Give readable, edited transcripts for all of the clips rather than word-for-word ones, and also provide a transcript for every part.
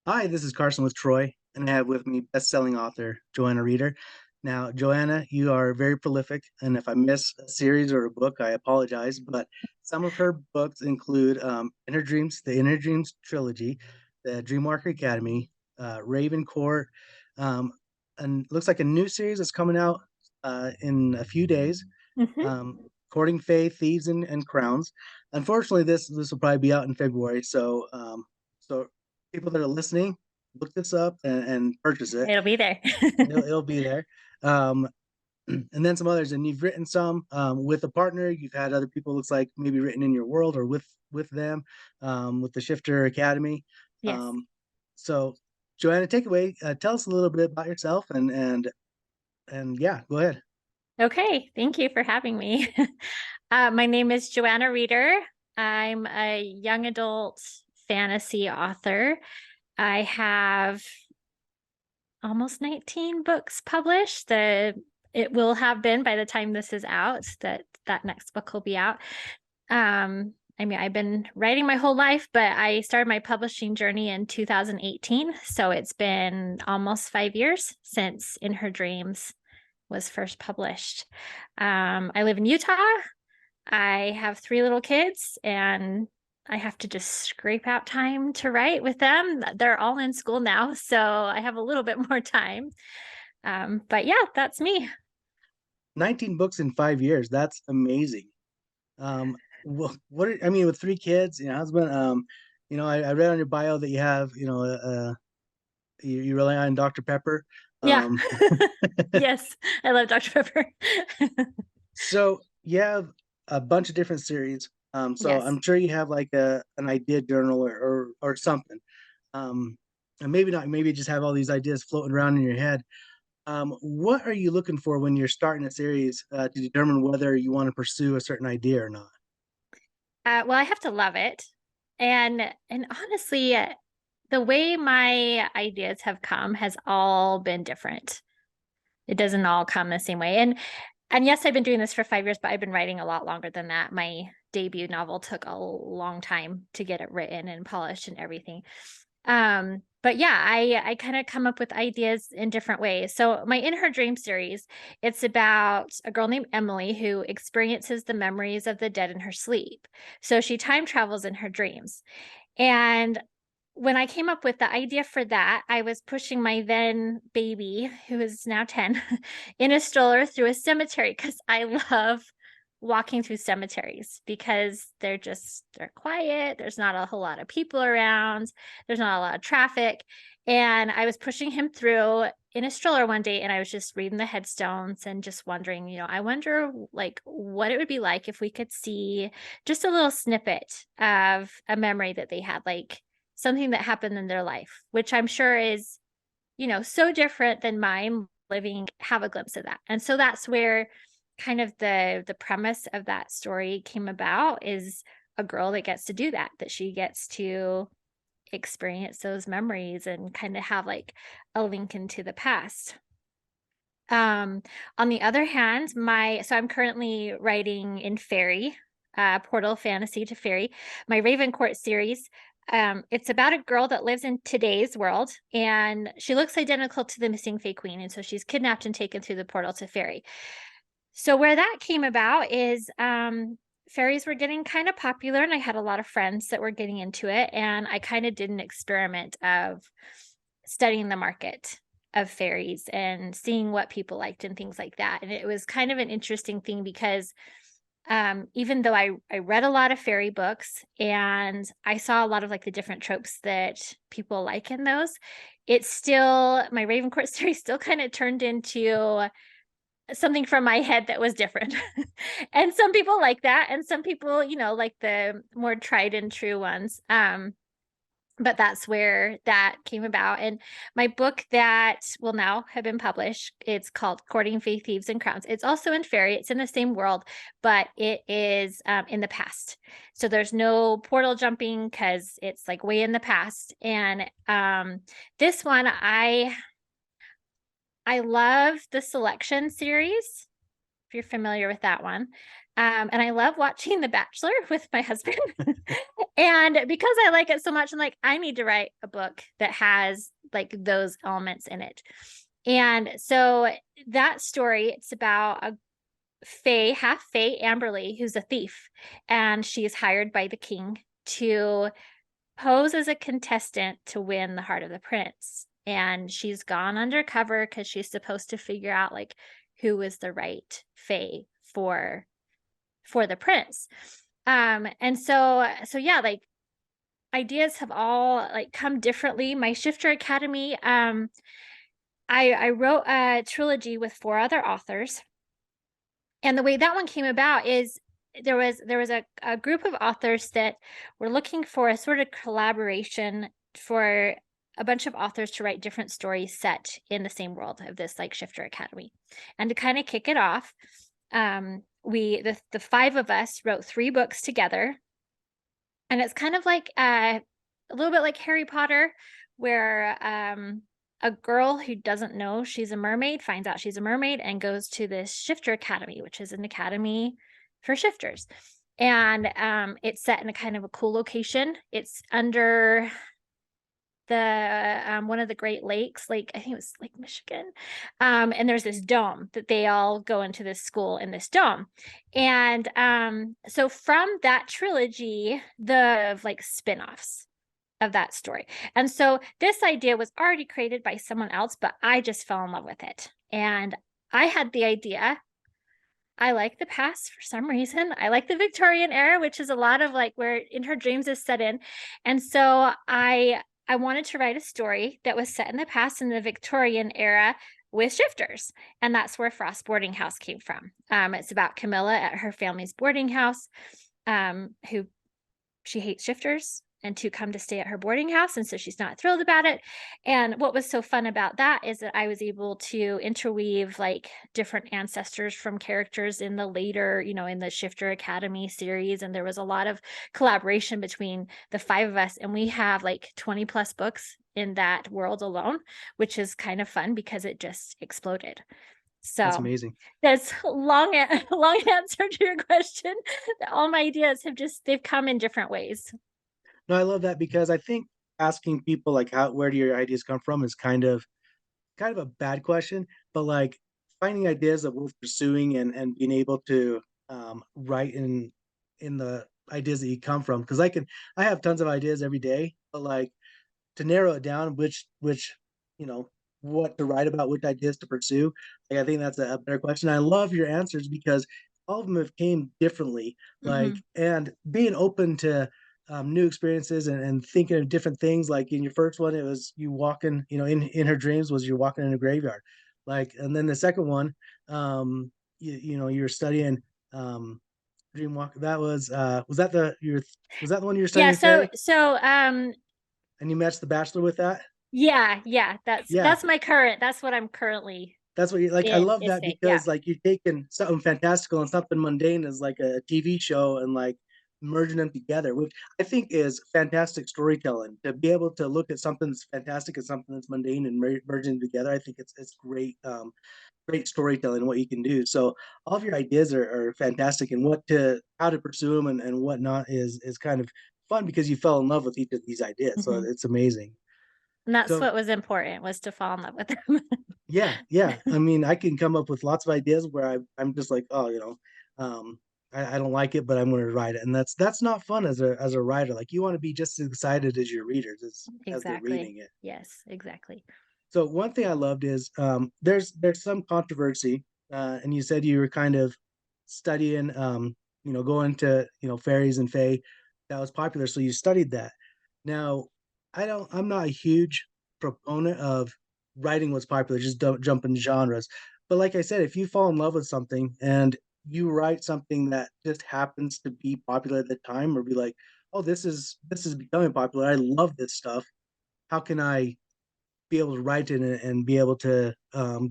Hi, this is Carson with Troy, and I have with me best-selling author Joanna Reeder. Now, Joanna, you are very prolific, and if I miss a series or a book, I apologize. But some of her books include Inner Dreams, the Inner Dreams trilogy, the Dreamwalker Academy, Raven Court, um, and looks like a new series that's coming out in a few days. Hmm. Courting Faith, Thieves, and Crowns. Unfortunately, this will probably be out in February, so people that are listening, look this up and purchase it. It'll be there. It'll be there. Um, and then some others. And you've written some with a partner. You've had other people, looks like maybe written in your world or with them, with the Shifter Academy. Yes. So, Joanna, take away. Tell us a little bit about yourself and yeah, go ahead. Okay. Thank you for having me. My name is Joanna Reeder. I'm a young adult fantasy author. I have almost 19 books published. It will have been by the time this is out, that next book will be out. I mean, I've been writing my whole life, but I started my publishing journey in 2018. So it's been almost 5 years since In Her Dreams was first published. I live in Utah. I have three little kids, and I have to just scrape out time to write with them. They're all in school now, so I have a little bit more time. But yeah, that's me. 19 books in 5 years. That's amazing. I mean, with three kids, husband, I read on your bio that you have, you rely on Dr. Pepper. Yeah. Um, Yes, I love Dr. Pepper. so you have a bunch of different series. So Yes. I'm sure you have like an idea journal or something. Um, and maybe not, maybe just have all these ideas floating around in your head. What are you looking for when you're starting a series to determine whether you want to pursue a certain idea or not? Well, I have to love it. And honestly, the way my ideas have come has all been different. It doesn't all come the same way. And yes, I've been doing this for 5 years, but I've been writing a lot longer than that. My debut novel took a long time to get it written and polished and everything. But yeah, I kind of come up with ideas in different ways. So my In Her Dream series, it's about a girl named Emily who experiences the memories of the dead in her sleep. So she time travels in her dreams. And when I came up with the idea for that, I was pushing my then baby, who is now 10, in a stroller through a cemetery because I love walking through cemeteries because they're quiet. There's not a whole lot of people around. There's not a lot of traffic. And I was pushing him through in a stroller one day and I was just reading the headstones and just wondering, I wonder like what it would be like if we could see just a little snippet of a memory that they had, like something that happened in their life, which I'm sure is, so different than mine living, have a glimpse of that. And so that's where kind of the premise of that story came about is a girl that gets to do that, that she gets to experience those memories and kind of have like a link into the past. Um, on the other hand, I'm currently writing in fairy, portal fantasy to fairy, my Raven Court series. It's about a girl that lives in today's world and she looks identical to the missing Fey Queen. And so she's kidnapped and taken through the portal to fairy. So where that came about is fairies were getting kind of popular and I had a lot of friends that were getting into it. And I kind of did an experiment of studying the market of fairies and seeing what people liked and things like that. And it was kind of an interesting thing because even though I read a lot of fairy books and I saw a lot of like the different tropes that people like in those, it's still my Ravencourt series still kind of turned into something from my head that was different. And some people like that, and some people, like the more tried and true ones. But that's where that came about. And my book that will now have been published, it's called Courting Faith, Thieves, and Crowns. It's also in fairy. It's in the same world, but it is in the past. So there's no portal jumping because it's like way in the past. And this one, I love the selection series if you're familiar with that one. And I love watching The Bachelor with my husband. And because I like it so much, I'm like, I need to write a book that has like those elements in it. And so that story, it's about a half Fae Amberly, who's a thief, and she's hired by the king to pose as a contestant to win the heart of the prince. And she's gone undercover because she's supposed to figure out like who is the right Fae for the prince. And so yeah, like ideas have all like come differently. My Shifter Academy, I wrote a trilogy with 4 other authors. And the way that one came about is there was a group of authors that were looking for a sort of collaboration for a bunch of authors to write different stories set in the same world of this like Shifter Academy. And to kind of kick it off, the 5 of us wrote 3 books together, and it's kind of like a little bit like Harry Potter, where a girl who doesn't know she's a mermaid finds out she's a mermaid and goes to this Shifter Academy, which is an academy for shifters. And it's set in a kind of a cool location. It's under the one of the Great Lakes, like I think it was Lake Michigan. And there's this dome that they all go into this school in this dome. And so from that trilogy, the like spin-offs of that story. And so this idea was already created by someone else, but I just fell in love with it. And I had the idea. I like the past for some reason. I like the Victorian era, which is a lot of like where In Her Dreams is set in. And so I wanted to write a story that was set in the past in the Victorian era with shifters. And that's where Frost Boarding House came from. It's about Camilla at her family's boarding house, who she hates shifters and to come to stay at her boarding house. And so she's not thrilled about it. And what was so fun about that is that I was able to interweave like different ancestors from characters in the later, in the Shifter Academy series. And there was a lot of collaboration between the 5 of us. And we have like 20 plus books in that world alone, which is kind of fun because it just exploded. That's So amazing. that's long answer to your question. All my ideas they've come in different ways. No, I love that because I think asking people like where do your ideas come from is kind of a bad question, but like finding ideas that worth pursuing and being able to write in the ideas that you come from. Because I have tons of ideas every day, but like to narrow it down, which you know what to write about, which ideas to pursue. Like I think that's a better question. I love your answers because all of them have came differently. Mm-hmm. And being open to new experiences and thinking of different things. Like in your first one, it was you walking, in her dreams was you're walking in a graveyard. And then the second one, you're studying um, dream walk. That was that the your was that the one you were Yeah, studying so Faye? so And you matched the Bachelor with that? yeah, Yeah, that's what I'm currently that's what you like. I in love is that fake. Yeah. because like you're taking something fantastical and something mundane as like a TV show and like merging them together, which I think is fantastic storytelling. To be able to look at something that's fantastic and something that's mundane and merging them together, I think it's great, great storytelling what you can do. So all of your ideas are fantastic, and how to pursue them and whatnot is kind of fun because you fell in love with each of these ideas. So Hmm. it's amazing. And that's So what was important, was to fall in love with them. yeah, yeah. I mean, I can come up with lots of ideas where I'm just like, oh, um, I don't like it, but I'm going to write it, and that's not fun as a writer. Like you want to be just as excited as your readers as they're Exactly. reading it. Yes, exactly. So one thing I loved is there's some controversy, and you said you were kind of studying, going to fairies and fae. That was popular, so you studied that. Now, I'm not a huge proponent of writing what's popular, just don't jump in genres. But like I said, if you fall in love with something and you write something that just happens to be popular at the time, or be like, oh, this is becoming popular. I love this stuff. How can I be able to write it and be able to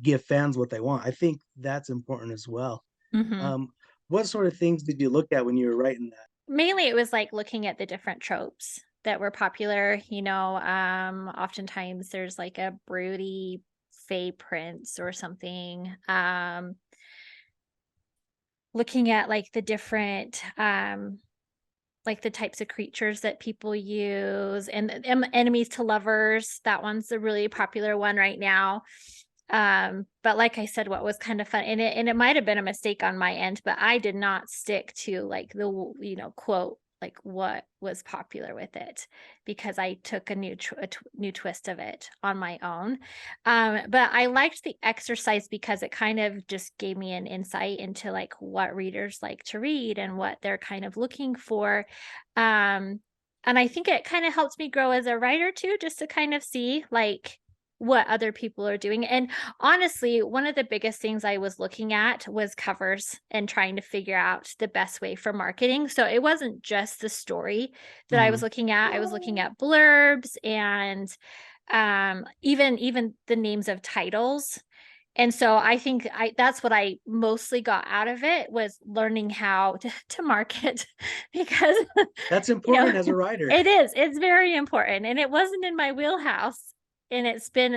give fans what they want? I think that's important as well. Hmm. Um, what sort of things did you look at when you were writing that? Mainly it was like looking at the different tropes that were popular. Oftentimes there's like a broody fey prince or something. looking at like the different like the types of creatures that people use and enemies to lovers. That one's a really popular one right now. But like I said, what was kind of fun, and it might have been a mistake on my end, but I did not stick to like quote like what was popular with it because I took a new twist of it on my own. But I liked the exercise because it kind of just gave me an insight into like what readers like to read and what they're kind of looking for. Um, and I think it kind of helped me grow as a writer too, just to kind of see like what other people are doing. And honestly, one of the biggest things I was looking at was covers and trying to figure out the best way for marketing. So it wasn't just the story that I was Mhm. looking at. I was looking at blurbs and even the names of titles. And so I think that's what I mostly got out of it was learning how to market because That's you know important as a writer. it's very important and it wasn't in my wheelhouse and it's been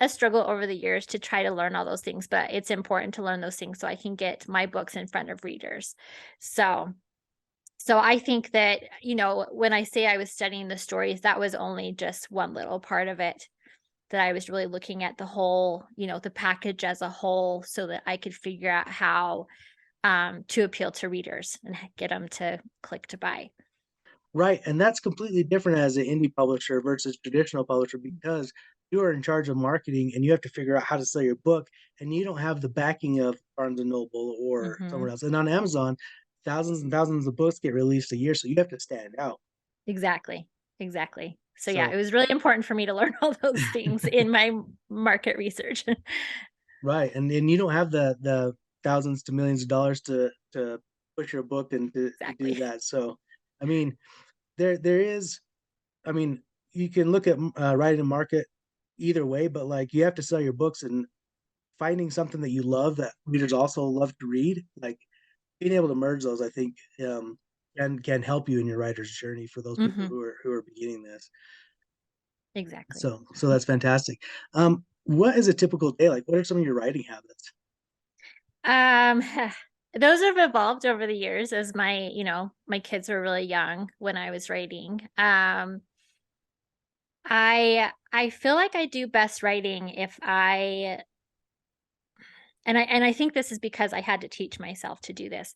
a struggle over the years to try to learn all those things, but it's important to learn those things so I can get my books in front of readers. So I think that, when I say I was studying the stories, that was only just one little part of it, that I was really looking at the whole, the package as a whole so that I could figure out how to appeal to readers and get them to click to buy. Right, and that's completely different as an indie publisher versus traditional publisher because you are in charge of marketing and you have to figure out how to sell your book, and you don't have the backing of Barnes and Noble or Hmm. someone else. And on Amazon, thousands and thousands of books get released a year, so you have to stand out. Exactly. Exactly. So yeah, it So, was really important for me to learn all those things in my market research. right, and you don't have the thousands to millions of dollars to push your book and to do Exactly. that. So, I mean, there is, I mean, you can look at writing and market either way, but like you have to sell your books and finding something that you love that readers also love to read, like being able to merge those, I think, can help you in your writer's journey for those people Hmm. who are beginning this. Exactly. So that's fantastic. What is a typical day like? What are some of your writing habits? Um, those have evolved over the years as my kids were really young when I was writing. I feel like I do best writing if I and I think this is because I had to teach myself to do this.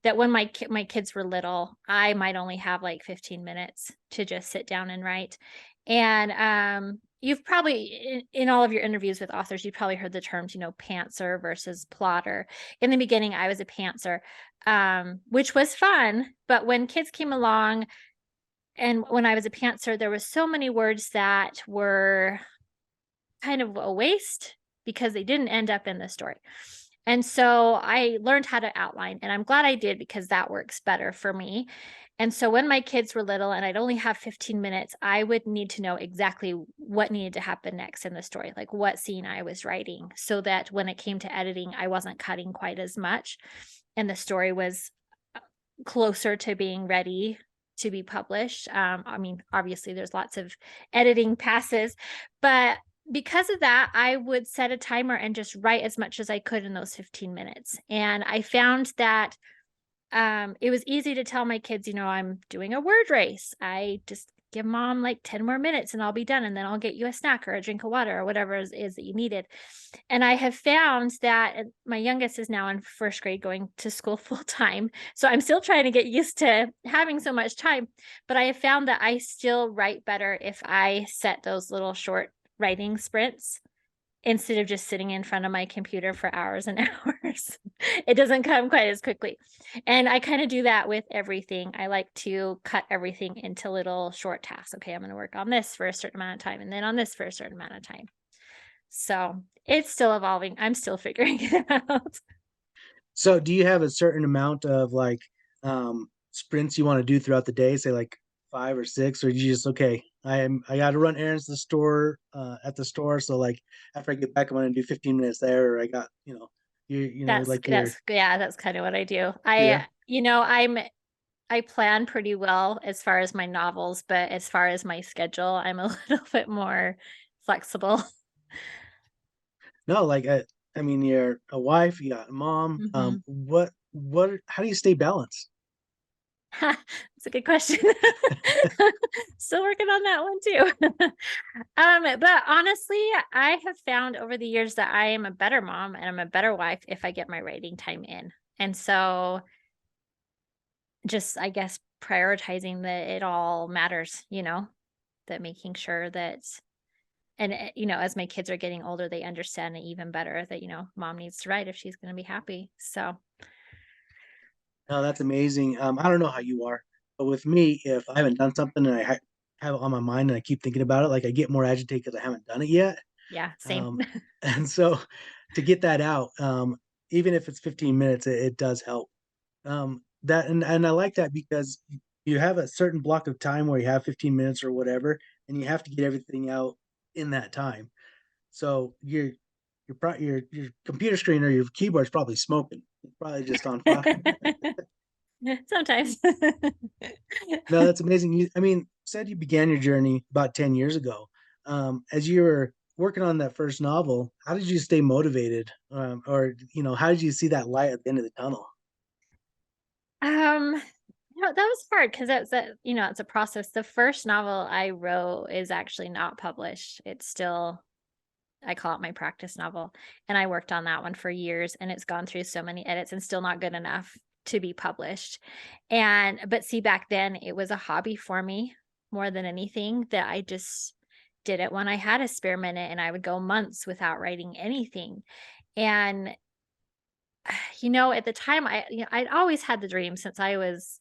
That when my kids were little, I might only have like 15 minutes to just sit down and write. And you've probably in all of your interviews with authors, you've probably heard the terms, pantser versus plotter. In the beginning, I was a pantser, which was fun. But when kids came along, and when I was a pantser, there was so many words that were kind of a waste because they didn't end up in the story. And so I learned how to outline, and I'm glad I did because that works better for me. And so when my kids were little and I'd only have 15 minutes, I would need to know exactly what needed to happen next in the story, like what scene I was writing, so that when it came to editing, I wasn't cutting quite as much and the story was closer to being ready to be published. I mean, obviously, there's lots of editing passes, but because of that, I would set a timer and just write as much as I could in those 15 minutes. And I found that it was easy to tell my kids, I'm doing a word race. I just give mom like 10 more minutes and I'll be done. And then I'll get you a snack or a drink of water or whatever is that you needed. And I have found that my youngest is now in first grade going to school full time. So I'm still trying to get used to having so much time. But I have found that I still write better if I set those little short writing sprints instead of just sitting in front of my computer for hours and hours. It doesn't come quite as quickly. And I kind of do that with everything. I like to cut everything into little short tasks. Okay, I'm going to work on this for a certain amount of time and then on this for a certain amount of time. So it's still evolving. I'm still figuring it out. So, do you have a certain amount of like sprints you want to do throughout the day? Say like five or six, or you just okay? I got to run errands to the store at the store. So like after I get back, I'm gonna do 15 minutes there. Or I got like your That's kind of what I do. yeah. I plan pretty well as far as my novels, but as far as my schedule, I'm a little bit more flexible. No, like I mean, you're a wife, you got a mom. Mhm. how do you stay balanced? That's a good question. Still working on that one too. But honestly, I have found over the years that I am a better mom and I'm a better wife if I get my writing time in. And so just, I guess, prioritizing that it all matters, that making sure that, and, as my kids are getting older, they understand it even better that, mom needs to write if she's going to be happy. So, No, that's amazing. I don't know how you are, but with me, if I haven't done something and have it on my mind and I keep thinking about it, like I get more agitated because I haven't done it yet. yeah, same. Um, and so to get that out, even if it's 15 minutes, it does help. That and I like that because you have a certain block of time where you have 15 minutes or whatever, and you have to get everything out in that time. So your computer screen or your keyboard's probably smoking. It's probably just on fire. Sometimes. No, that's amazing. I mean, you said you began your journey about 10 years ago. As you were working on that first novel, how did you stay motivated? Or, how did you see that light at the end of the tunnel? Um, that was hard because it's a process. The first novel I wrote is actually not published. It's still, I call it my practice novel. And I worked on that one for years and it's gone through so many edits and still not good enough to be published. But see, back then it was a hobby for me more than anything, that I just did it when I had a spare minute, and I would go months without writing anything. And at the time, I'd always had the dream since I was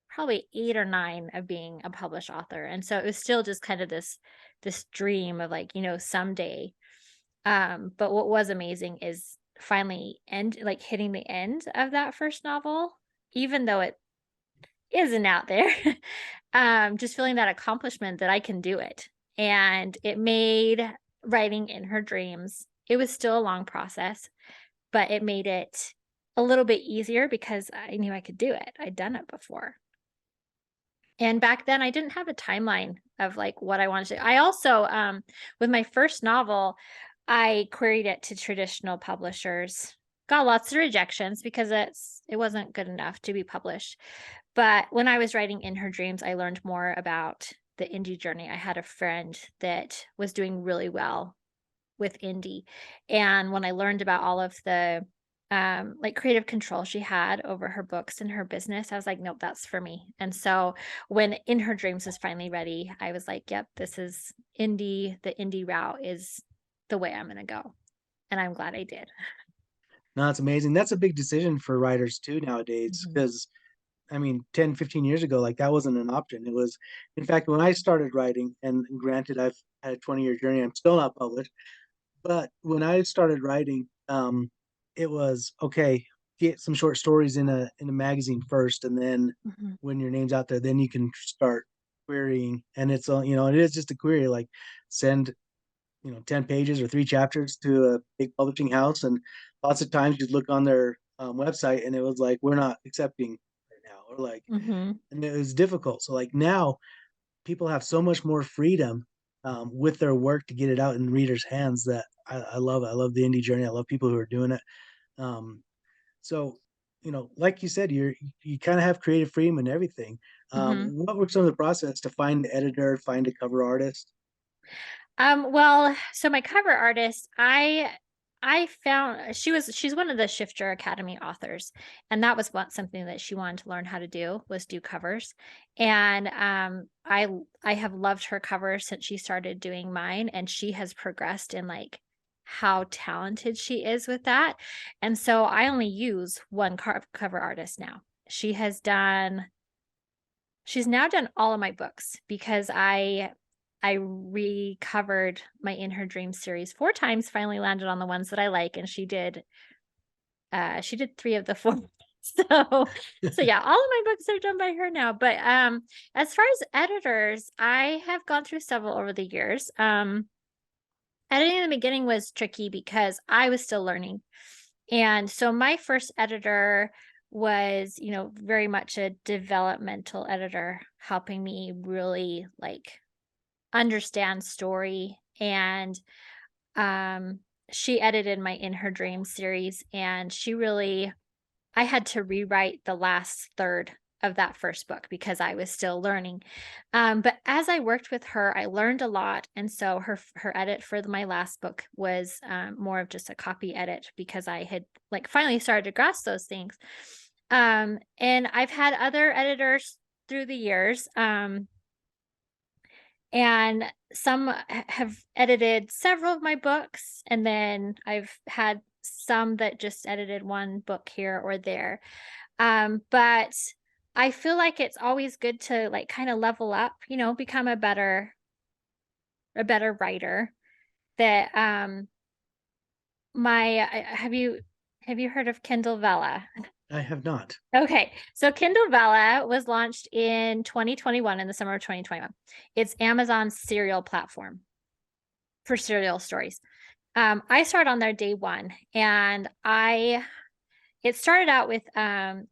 probably 8 or 9 of being a published author, and so it was still just kind of this dream of, like, someday. But what was amazing is finally hitting the end of that first novel, even though it isn't out there, just feeling that accomplishment that I can do it, and it made writing In Her Dreams, it was still a long process, but it made it a little bit easier because I knew I could do it. I'd done it before. And back then I didn't have a timeline of like what I wanted to. I also, with my first novel, I queried it to traditional publishers. Got lots of rejections because it wasn't good enough to be published. But when I was writing In Her Dreams, I learned more about the indie journey. I had a friend that was doing really well with indie. And when I learned about all of the creative control she had over her books and her business, I was like, nope, that's for me. And so when In Her Dreams was finally ready, I was like, yep, this is indie. The indie route is the way I'm going to go. And I'm glad I did. No, that's amazing. That's a big decision for writers too nowadays. Mhm. Because I mean, 10, 15 years ago, like that wasn't an option. It was, in fact, when I started writing, and granted, I've had a 20-year journey, I'm still not published. But when I started writing, it was okay, get some short stories in a magazine first, and then Mhm. when your name's out there, then you can start querying. And it's it is just a query, like send 10 pages or 3 chapters to a big publishing house, and lots of times you'd look on their website and it was like, we're not accepting right now, or like, Mhm. and it was difficult. So like now people have so much more freedom with their work to get it out in readers' hands that I love it. I love the indie journey. I love people who are doing it. Um, so, like you said, you kind of have creative freedom and everything. Mhm. What were some of the process to find the editor, find a cover artist? Well, so my cover artist, I found she's one of the Shifter Academy authors, and that was something that she wanted to learn how to do, was do covers. And I have loved her covers since she started doing mine, and she has progressed in like how talented she is with that. And so I only use one cover artist now. She's now done all of my books because I recovered my In Her Dreams series 4 times, finally landed on the ones that I like, and she did 3 of the 4. So yeah, all of my books are done by her now. But as far as editors, I have gone through several over the years. Editing in the beginning was tricky because I was still learning. And so my first editor was, very much a developmental editor, helping me really like understand story and she edited my In Her Dream series, and I had to rewrite the last third of that first book because I was still learning. But as I worked with her, I learned a lot, and so her edit for my last book was more of just a copy edit because I had like finally started to grasp those things. And I've had other editors through the years. And some have edited several of my books, and then I've had some that just edited one book here or there. But I feel like it's always good to like kind of level up, become a better writer. That my have you heard of Kindle Vella? I have not. Okay, so Kindle Vella was launched in 2021, in the summer of 2021. It's Amazon's serial platform for serial stories. I started on there day one, and it started out with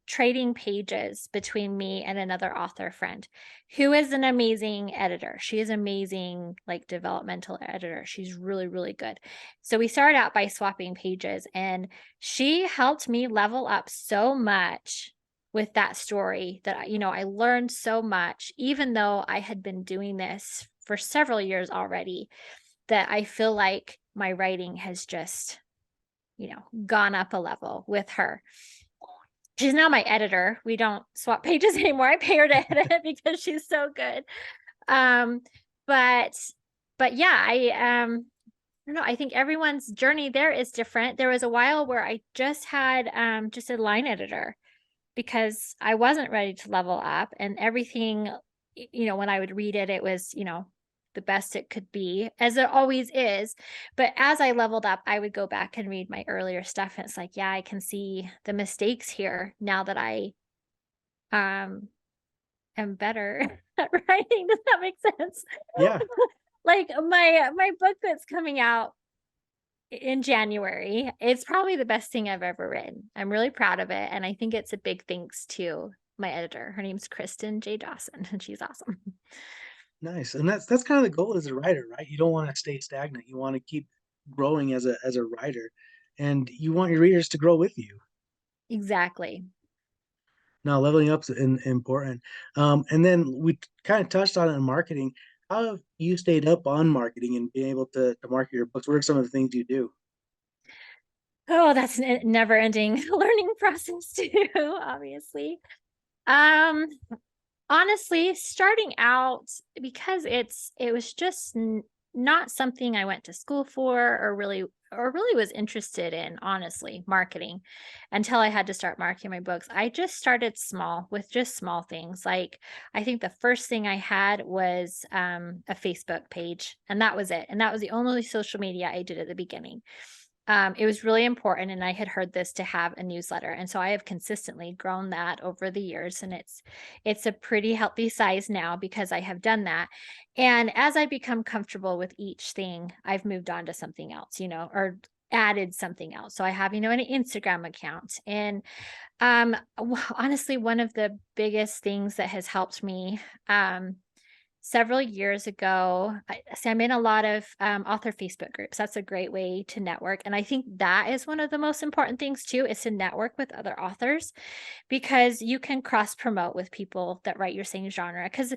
trading pages between me and another author friend who is an amazing editor. She is amazing, like developmental editor. She's really, really good. So we started out by swapping pages, and she helped me level up so much with that story that I learned so much, even though I had been doing this for several years already, that I feel like my writing has just, gone up a level with her. She's now my editor. We don't swap pages anymore. I pay her to edit because she's so good. Um, but but yeah, I don't know. I think everyone's journey there is different. There was a while where I just had just a line editor because I wasn't ready to level up, and everything, when I would read it, it was, the best it could be, as it always is. But as I leveled up, I would go back and read my earlier stuff, and it's like, yeah, I can see the mistakes here now that I um am better at writing. Does that make sense? Yeah. Like my book that's coming out in January, it's probably the best thing I've ever written. I'm really proud of it, and I think it's a big thanks to my editor. Her name's Kristen J. Dawson, and she's awesome. Nice. And that's kind of the goal as a writer, right? You don't want to stay stagnant. You want to keep growing as a writer, and you want your readers to grow with you. Exactly. Now, leveling up's important. And then we kind of touched on it in marketing. How have you stayed up on marketing and being able to market your books? What are some of the things you do? Oh, that's a never-ending learning process too, obviously. Um, Honestly, starting out, because it was just not something I went to school for or really was interested in, honestly, marketing, until I had to start marketing my books. I just started small with just small things. Like I think the first thing I had was a Facebook page, and that was it. And that was the only social media I did at the beginning. It was really important, and I had heard this, to have a newsletter, and so I have consistently grown that over the years, and it's a pretty healthy size now because I have done that. And as I become comfortable with each thing, I've moved on to something else, or added something else. So I have, an Instagram account, and honestly, one of the biggest things that has helped me, several years ago, I'm in a lot of author Facebook groups. That's a great way to network. And I think that is one of the most important things too, is to network with other authors, because you can cross promote with people that write your same genre. Because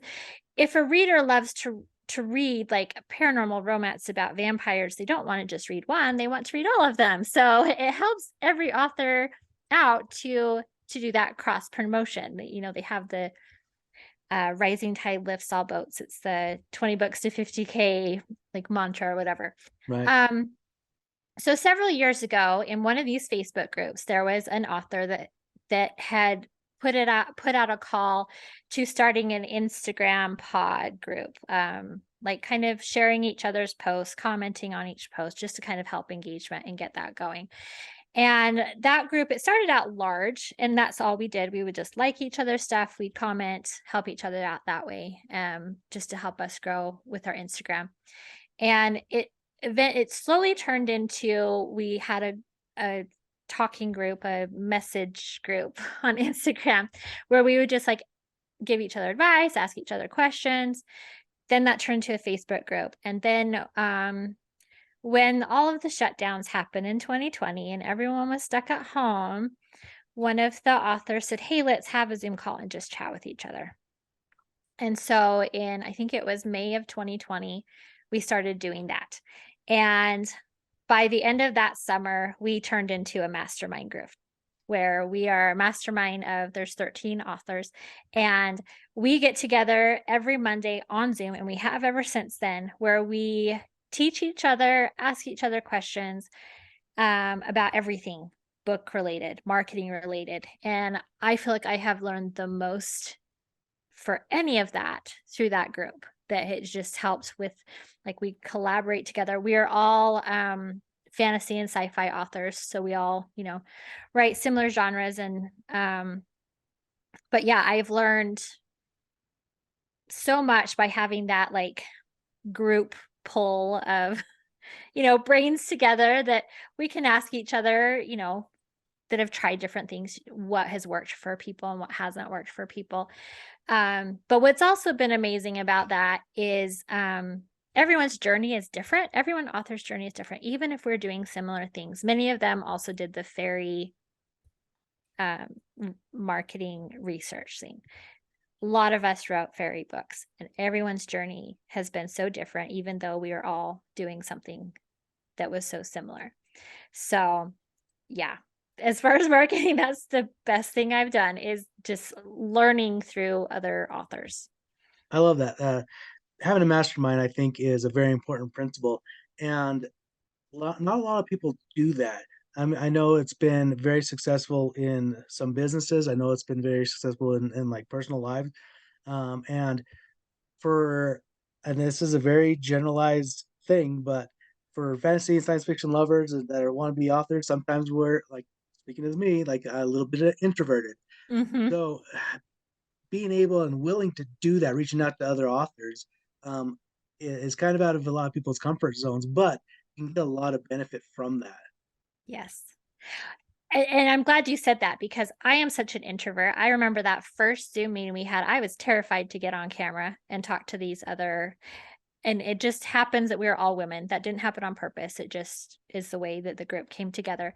if a reader loves to read like a paranormal romance about vampires, they don't want to just read one, they want to read all of them. So it helps every author out to do that cross promotion. They have the rising tide lifts all boats. It's the 20 books to 50K like mantra or whatever. Right. Um, so several years ago, in one of these Facebook groups, there was an author that had put out a call to starting an Instagram pod group, like kind of sharing each other's posts, commenting on each post, just to kind of help engagement and get that going. And that group, it started out large, and that's all we did. We would just like each other's stuff, we'd comment, help each other out that way, just to help us grow with our Instagram. And it slowly turned into, we had a talking group, a message group on Instagram, where we would just like give each other advice, ask each other questions. Then that turned to a Facebook group, and then when all of the shutdowns happened in 2020 and everyone was stuck at home, one of the authors said, "Hey, let's have a Zoom call and just chat with each other." And so in I think it was May of 2020, we started doing that. And by the end of that summer, we turned into a mastermind group where we are a mastermind of there's 13 authors, and we get together every Monday on Zoom, and we have ever since then, where we teach each other, ask each other questions about everything book related, marketing related. And I feel like I have learned the most for any of that through that group, that it just helps with, like, we collaborate together. We are all fantasy and sci-fi authors, so we all, write similar genres. And but yeah, I've learned so much by having that, like, group pull of brains together, that we can ask each other, that have tried different things, what has worked for people and what hasn't worked for people. But what's also been amazing about that is everyone's journey is different. Everyone author's journey is different, even if we're doing similar things. Many of them also did the fairy marketing research thing. A lot of us wrote fairy books, and everyone's journey has been so different, even though we are all doing something that was so similar. So, yeah, as far as marketing, that's the best thing I've done, is just learning through other authors. I love that. Having a mastermind, I think, is a very important principle, and not a lot of people do that. I mean, I know it's been very successful in some businesses. I know it's been very successful in like personal lives. And for and this is a very generalized thing, but for fantasy and science fiction lovers that are want to be authors, sometimes we're like, speaking as me, like a little bit introverted. Mhm. So being able and willing to do that, reaching out to other authors, is kind of out of a lot of people's comfort zones, but you can get a lot of benefit from that. Yes. And I'm glad you said that, because I am such an introvert. I remember that first Zoom meeting we had, I was terrified to get on camera and talk to these other, and it just happens that we're all women. That didn't happen on purpose. It just is the way that the group came together.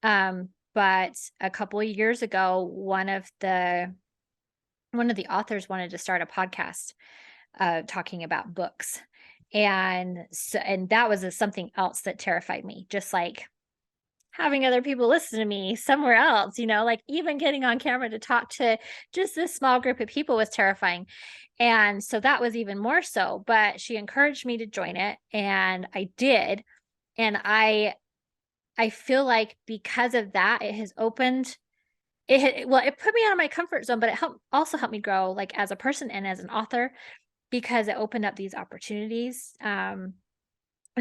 But a couple of years ago, one of the authors wanted to start a podcast talking about books. And that was something else that terrified me, just like having other people listen to me somewhere else, like even getting on camera to talk to just this small group of people was terrifying. And so that was even more so, but she encouraged me to join it, and I did. And I feel like because of that, it has opened well, it put me out of my comfort zone, but it helped me grow, like, as a person and as an author, because it opened up these opportunities, and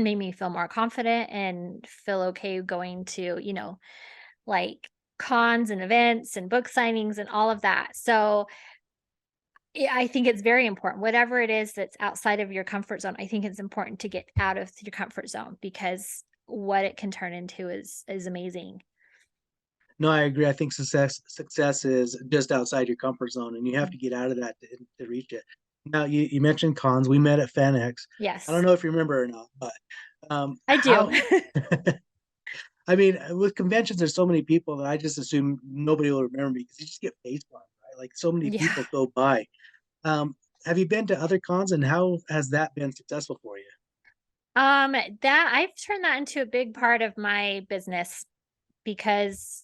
made me feel more confident and feel okay going to, like, cons and events and book signings and all of that. So, I think it's very important. Whatever it is that's outside of your comfort zone, I think it's important to get out of your comfort zone, because what it can turn into is amazing. No, I agree. I think success is just outside your comfort zone, and you have to get out of that to reach it. Now, you mentioned cons. We met at FanX. I don't Yes, know if you remember or not, but I do. how I mean, with conventions, there's so many people that I just assume nobody will remember me because you just get face bombed, right? Like so many Yeah. people go by. Have you been to other cons, and how has that been successful for you? That I've turned that into a big part of my business, because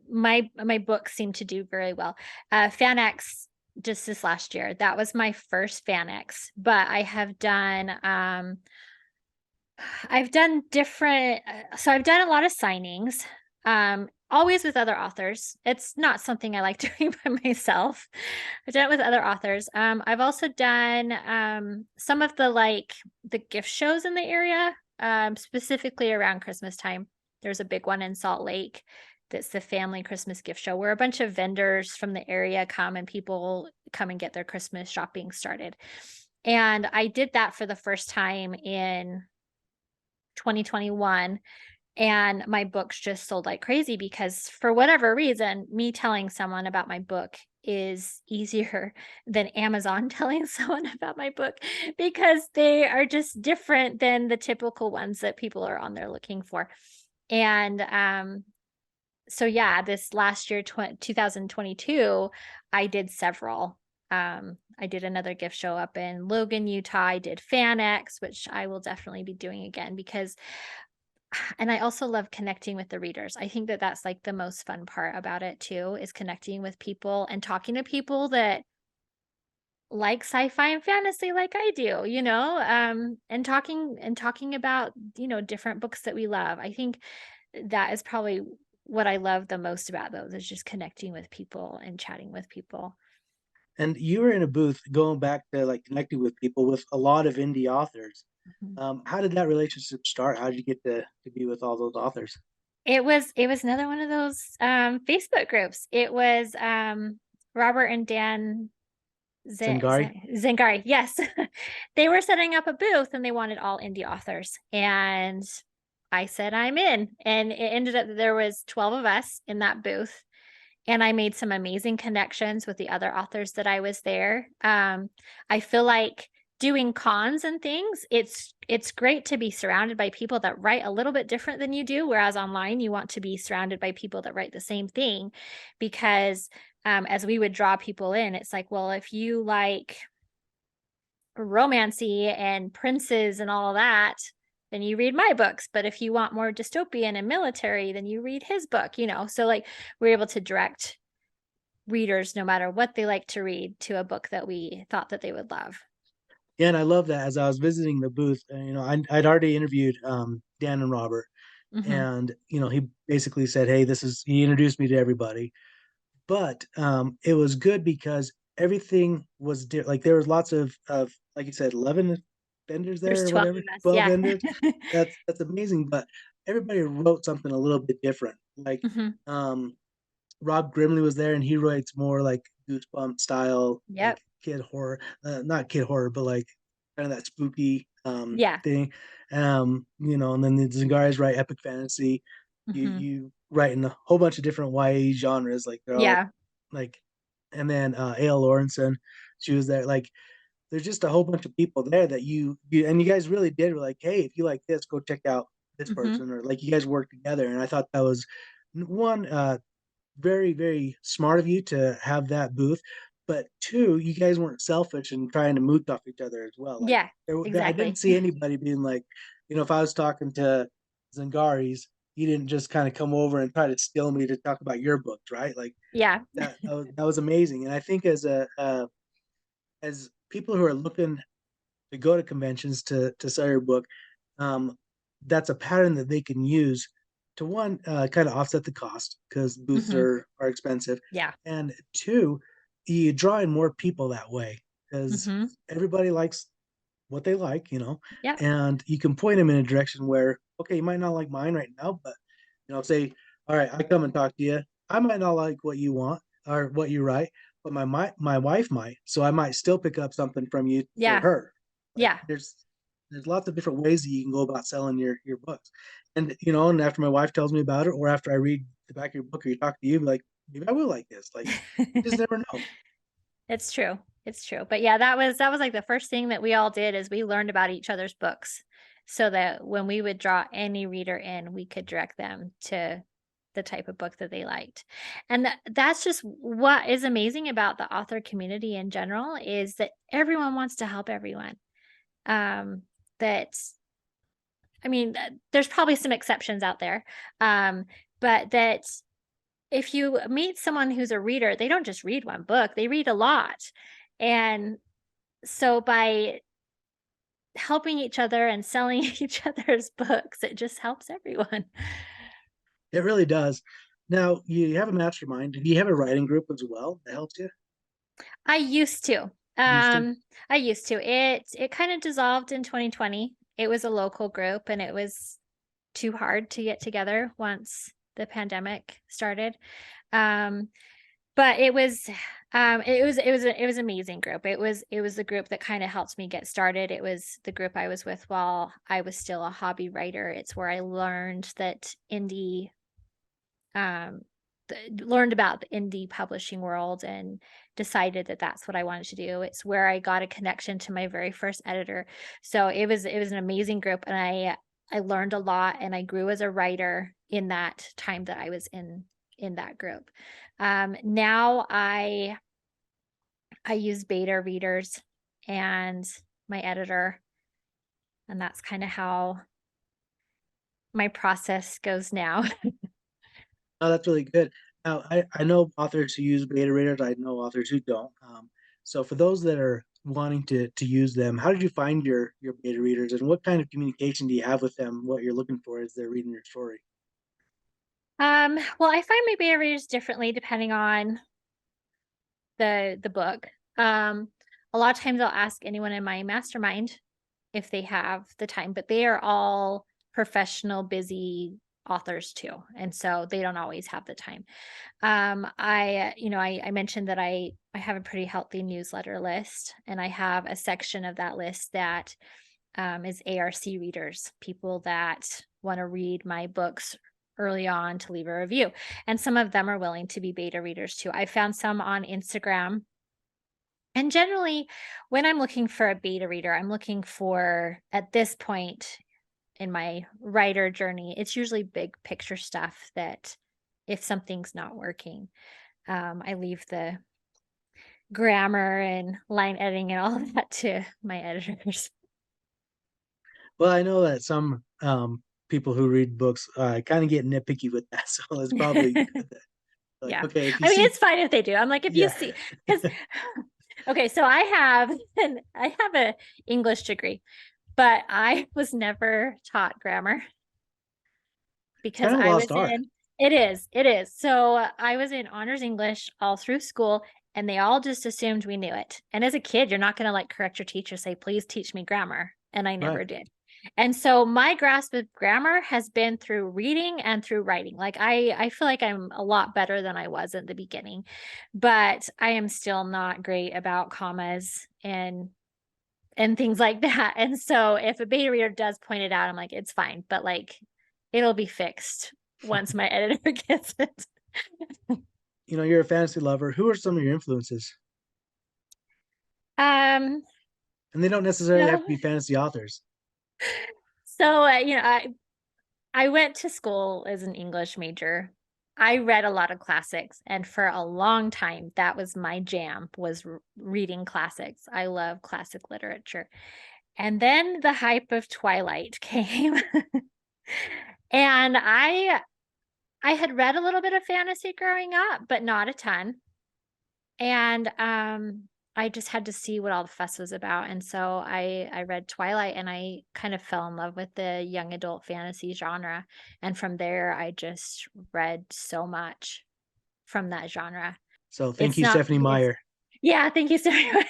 my books seem to do very well. FanX, just this last year, that was my first FanX, but I've done different, so I've done a lot of signings, always with other authors. It's not something I like doing by myself. I've done it with other authors. I've also done some of the gift shows in the area, specifically around Christmas time. There's a big one in Salt Lake that's the family Christmas gift show, where a bunch of vendors from the area come and people come and get their Christmas shopping started. And I did that for the first time in 2021, and my books just sold like crazy, because for whatever reason, me telling someone about my book is easier than Amazon telling someone about my book because they are just different than the typical ones that people are on there looking for. And so yeah, this last year, 2022, I did several. I did another gift show up in Logan, Utah. I did FanX, which I will definitely be doing again because, and I also love connecting with the readers. I think that that's like the most fun part about it too, is connecting with people and talking to people that like sci-fi and fantasy like I do, and talking about, different books that we love. I think that is probably what I love the most about those is just connecting with people and chatting with people. And you were in a booth going back to like connecting with people with a lot of indie authors. Mhm. How did that relationship start? How did you get to be with all those authors? It was another one of those Facebook groups. It was Robert and Dan Zingari? Zingari. Yes. They were setting up a booth and they wanted all indie authors. And I said I'm in. And it ended up that there was 12 of us in that booth. And I made some amazing connections with the other authors that I was there. I feel like doing cons and things, it's great to be surrounded by people that write a little bit different than you do, whereas online you want to be surrounded by people that write the same thing because as we would draw people in, it's like, well, if you like romancy and princes and all that, then you read my books. But if you want more dystopian and military, then you read his book. So like we're able to direct readers, no matter what they like to read, to a book that we thought that they would love. Yeah, and I love that. As I was visiting the booth, I'd already interviewed Dan and Robert, Mhm. and he basically said, "Hey, he introduced me to everybody." But it was good because everything was like there was lots of like you said, 11 vendors There's there or 12 whatever, of us, 12 yeah. vendors. That's amazing. But everybody wrote something a little bit different. Like Mhm. um, Rob Grimley was there, and he writes more like Goosebump style, Yep. like kid horror, not kid horror, but like kind of that spooky Yeah. thing. And then the Zingari's write epic fantasy. Mhm. You write in a whole bunch of different YA genres, like they're all Yeah. like, and then A.L. Lawrenson, she was there. Like, there's just a whole bunch of people there that you guys really did were like, hey, if you like this, go check out this Mhm. person, or like you guys work together. And I thought that was one very, very smart of you to have that booth. But two, you guys weren't selfish and trying to mooch off each other as well. Like Yeah. I didn't Exactly. see anybody being like, if I was talking to Zangari's, you didn't just kind of come over and try to steal me to talk about your books, right? Like Yeah. that was amazing. And I think as people who are looking to go to conventions to sell your book, um, that's a pattern that they can use to one kind of offset the cost because booths Mhm. are expensive, Yeah. and two, you draw in more people that way because Mhm. everybody likes what they like, Yep. and you can point them in a direction where, okay, you might not like mine right now, but say, all right, I come and talk to you. I might not like what you want or what you write, but my wife might, so I might still pick up something from you for Yeah. her. Like Yeah. there's lots of different ways that you can go about selling your books, and after my wife tells me about it, or after I read the back of your book, or you talk to you, like maybe I will like this. Like you just never know. It's true. It's true. But yeah, that was like the first thing that we all did is we learned about each other's books so that when we would draw any reader in, we could direct them to the type of book that they liked. And that's just what is amazing about the author community in general is that everyone wants to help everyone. Um that I mean, there's probably some exceptions out there. But that if you meet someone who's a reader, they don't just read one book, they read a lot. And so by helping each other and selling each other's books, it just helps everyone. It really does. Now you have a mastermind. Do you have a writing group as well that helps you? I used to. Used to? I used to. It kind of dissolved in 2020. It was a local group and it was too hard to get together once the pandemic started. Um, but it was an amazing group. It was the group that kind of helped me get started. It was the group I was with while I was still a hobby writer. It's where I learned that indie um learned about the indie publishing world and decided that that's what I wanted to do. It's where I got a connection to my very first editor. So it was an amazing group, and I learned a lot, and I grew as a writer in that time that I was in that group. Now I use beta readers and my editor, and that's kind of how my process goes now. Oh, that's really good. Now, I know authors who use beta readers. I know authors who don't. So for those that are wanting to use them, how did you find your beta readers, and what kind of communication do you have with them? What you're looking for as they're reading your story? Well, I find my beta readers differently depending on the book. A lot of times I'll ask anyone in my mastermind if they have the time, but they are all professional, busy authors too. And so they don't always have the time. I mentioned that I have a pretty healthy newsletter list, and I have a section of that list that is ARC readers, people that want to read my books early on to leave a review. And some of them are willing to be beta readers too. I found some on Instagram. And generally, when I'm looking for a beta reader, I'm looking for, at this point in my writer journey, it's usually big picture stuff that if something's not working, I leave the grammar and line editing and all of that to my editors. Well, I know that some people who read books kind of get nitpicky with that, so it's probably good that, like, Yeah. okay, if you I mean, see, it's fine if they do. I'm like, if you yeah, see, because okay, so I have a English degree, but I was never taught grammar it's because kind of a I was lost art, in it is. So I was in honors English all through school, and they all just assumed we knew it. And as a kid, you're not going to like correct your teacher, say, please teach me grammar. And I right? never did. And so my grasp of grammar has been through reading and through writing. Like I feel like I'm a lot better than I was at the beginning, but I am still not great about commas and things like that. And so if a beta reader does point it out, I'm like, it's fine, but like it'll be fixed once my editor gets it. You know, you're a fantasy lover. Who are some of your influences? Um, And they don't necessarily have so to be fantasy authors, I went to school as an English major. I read a lot of classics, and for a long time that was my jam, was reading classics. I love classic literature. And then the hype of Twilight came. And I had read a little bit of fantasy growing up, but not a ton. And I just had to see what all the fuss was about. And so I read Twilight, and I kind of fell in love with the young adult fantasy genre. And from there I just read so much from that genre. so thank It's you, not Stephanie it's Meyer. Yeah, thank you so much.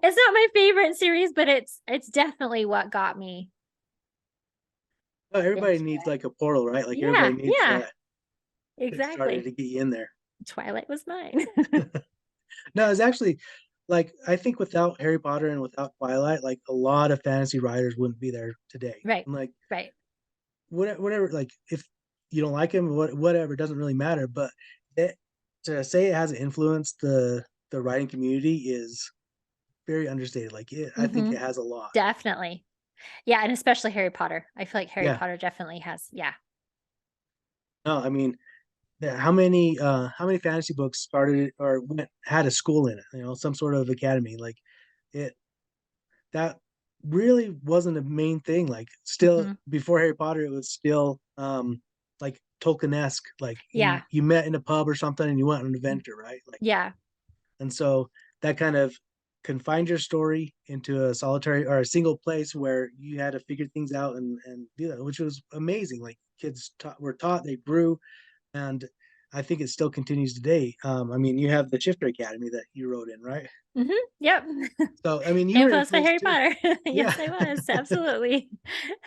It's not my favorite series, but it's definitely what got me Well, everybody into needs it. like a portal, right? Like everybody Yeah, needs yeah, that kick started exactly. to get you in there. Twilight was mine. No, it's actually like I think without Harry Potter and without Twilight, like a lot of fantasy writers wouldn't be there today. Right, And like right. whatever, like if you don't like him, whatever, it doesn't really matter. But it, to say it hasn't influenced the writing community is very understated. I think Hmm. it has a lot. Definitely. Yeah, and especially Harry Potter. I feel like Harry Yeah. Potter definitely has, yeah. No, I mean, yeah, how many fantasy books started or had a school in it? You know, some sort of academy. Like it that really wasn't a main thing. Like still Hmm. before Harry Potter, it was still like Tolkien-esque. Like Yeah. you met in a pub or something and you went on an adventure, right? Like Yeah. and so that kind of confined your story into a solitary or a single place where you had to figure things out and do that, which was amazing. Like were taught, they grew, and I think it still continues today. I mean, you have the Shifter Academy that you wrote in, right? Hmm. Yep. So I mean, you were Influenced by influenced Harry too. Potter. Yeah. Yes, I was. Absolutely.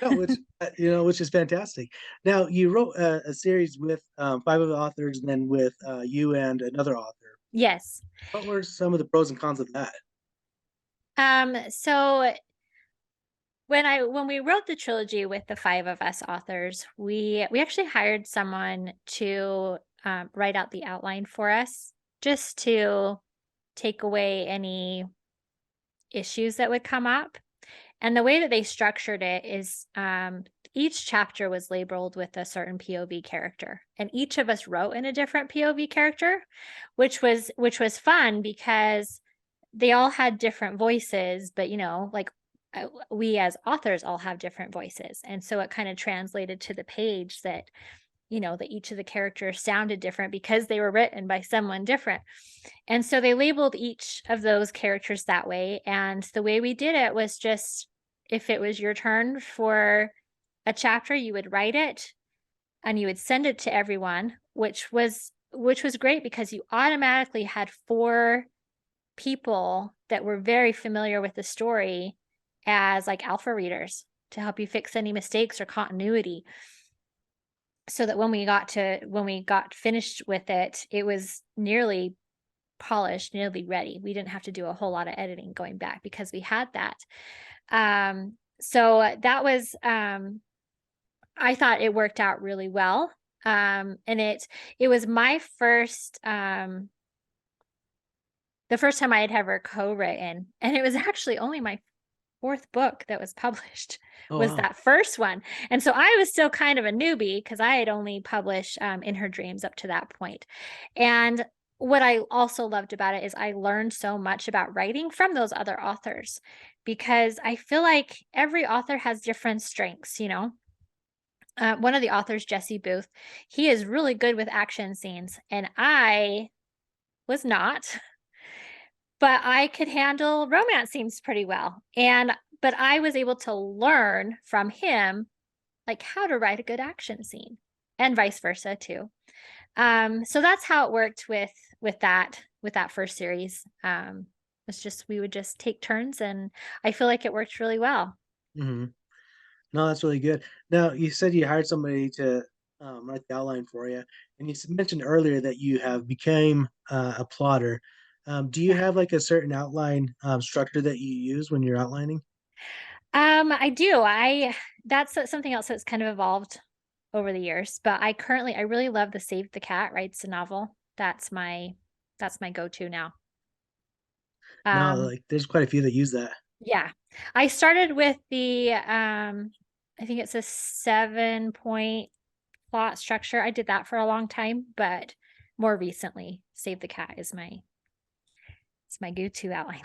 No, which which is fantastic. Now you wrote a series with five other authors, and then with you and another author. Yes. What were some of the pros and cons of that? So when we wrote the trilogy with the five of us authors, we actually hired someone to write out the outline for us just to take away any issues that would come up. And the way that they structured it is each chapter was labeled with a certain POV character, and each of us wrote in a different POV character, which was fun because they all had different voices, but like we as authors all have different voices, and so it kind of translated to the page that that each of the characters sounded different because they were written by someone different. And so they labeled each of those characters that way. And the way we did it was just if it was your turn for a chapter, you would write it and you would send it to everyone, which was great because you automatically had four people that were very familiar with the story as like alpha readers to help you fix any mistakes or continuity, so that when we got finished with it, it was nearly polished, nearly ready. We didn't have to do a whole lot of editing going back because we had that. So that was I thought it worked out really well. And it was my first the first time I had ever co-written, and it was actually only my 4th book that was published Oh, was wow. that first one, and so I was still kind of a newbie because I had only published, In Her Dreams up to that point, and what I also loved about it is I learned so much about writing from those other authors, because I feel like every author has different strengths, one of the authors, Jesse Booth, he is really good with action scenes, and I was not. But I could handle romance scenes pretty well, but I was able to learn from him, like, how to write a good action scene, and vice versa too. So that's how it worked with that first series. It's just we would just take turns, and I feel like it worked really well. Mhm. No, that's really good. Now, you said you hired somebody to, write the outline for you, and you mentioned earlier that you have became, a plotter. Do you Yeah. have, like, a certain outline, structure that you use when you're outlining? I do. That's something else that's kind of evolved over the years, but I really love the Save the Cat writes a novel. That's my go-to now. No, Um, like, there's quite a few that use that. yeah. I started with I think it's a 7-point plot structure. I did that for a long time, but more recently, Save the Cat is my go-to outline.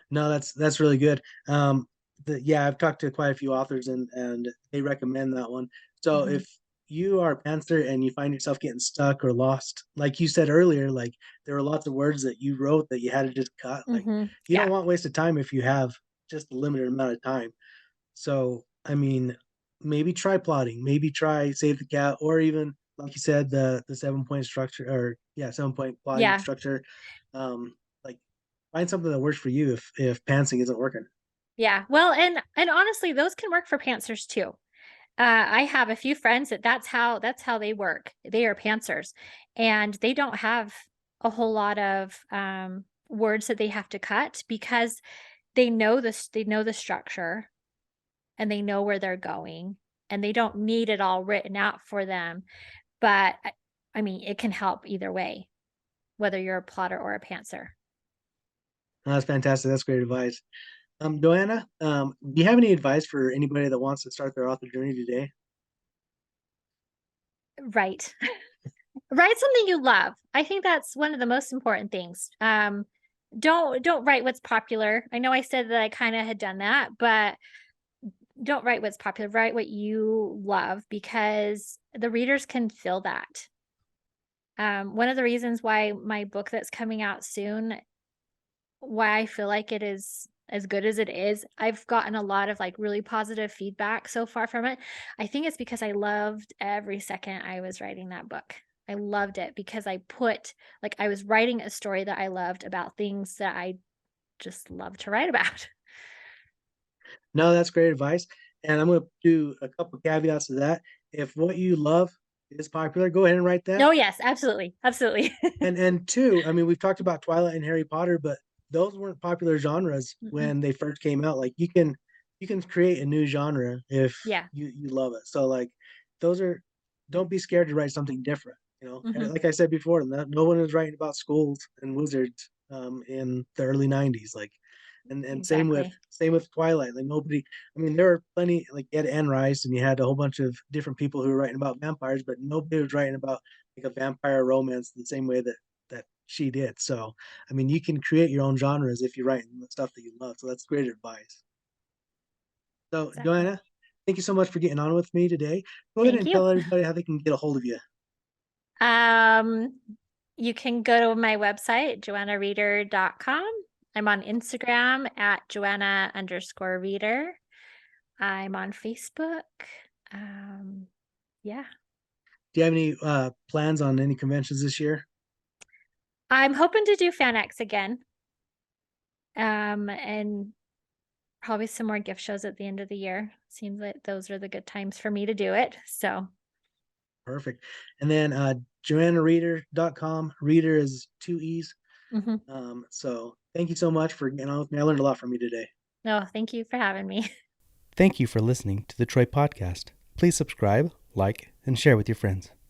No, that's really good. Yeah, I've talked to quite a few authors and they recommend that one. So Mhm. if you are a pantser and you find yourself getting stuck or lost, like you said earlier, like there were lots of words that you wrote that you had to just cut. Like Mhm. you Yeah. don't want wasted time if you have just a limited amount of time. So I mean, maybe try plotting, maybe try save the cat, or even like you said, the 7 point structure, or yeah, 7 point plotting Yeah. structure. Like find something that works for you if pantsing isn't working. Yeah. Well, and honestly, those can work for pantsers too. I have a few friends that's how they work. They are pantsers, and they don't have a whole lot of words that they have to cut because they know the structure, and they know where they're going, and they don't need it all written out for them. But I mean, it can help either way, whether you're a plotter or a pantser. No, that's fantastic. That's great advice. Joanna, do you have any advice for anybody that wants to start their author journey today? Right. Write something you love. I think that's one of the most important things. Don't write what's popular. I know I said that I kind of had done that, but don't write what's popular. Write what you love because the readers can feel that. One of the reasons why my book that's coming out soon, why I feel like it is as good as it is, I've gotten a lot of like really positive feedback so far from it. I think it's because I loved every second I was writing that book. I loved it because I was writing a story that I loved about things that I just love to write about. No, that's great advice. And I'm going to do a couple caveats to that. If what you love is popular, go ahead and write that. Oh, yes, absolutely, absolutely. And two, I mean, we've talked about Twilight and Harry Potter, but those weren't popular genres Mm-mm. when they first came out. Like you can create a new genre if Yeah, you love it. So like those are don't be scared to write something different. And Hmm. like I said before, no one was writing about schools and wizards in the early '90s. Like, and Exactly. same with Twilight. Like nobody. I mean, there were plenty. Like you had Anne Rice, and you had a whole bunch of different people who were writing about vampires, but nobody was writing about like a vampire romance the same way that she did. So, I mean, you can create your own genres if you're writing the stuff that you love. So that's great advice. So, Exactly. Joanna, thank you so much for getting on with me today. Go ahead Thank and you. tell everybody how they can get a hold of you. Um, you can go to my website, joannareeder.com. I'm on Instagram at Joanna_Reeder. I'm on Facebook. Um, yeah. Do you have any plans on any conventions this year? I'm hoping to do FanX again. And probably some more gift shows at the end of the year. Seems like those are the good times for me to do it. So, Perfect. And then JoannaReeder.com. Reader is two E's. mhm. So thank you so much for getting on with me. I learned a lot from you today. No, thank you for having me. Thank you for listening to the Troy Podcast. Please subscribe, like, and share with your friends.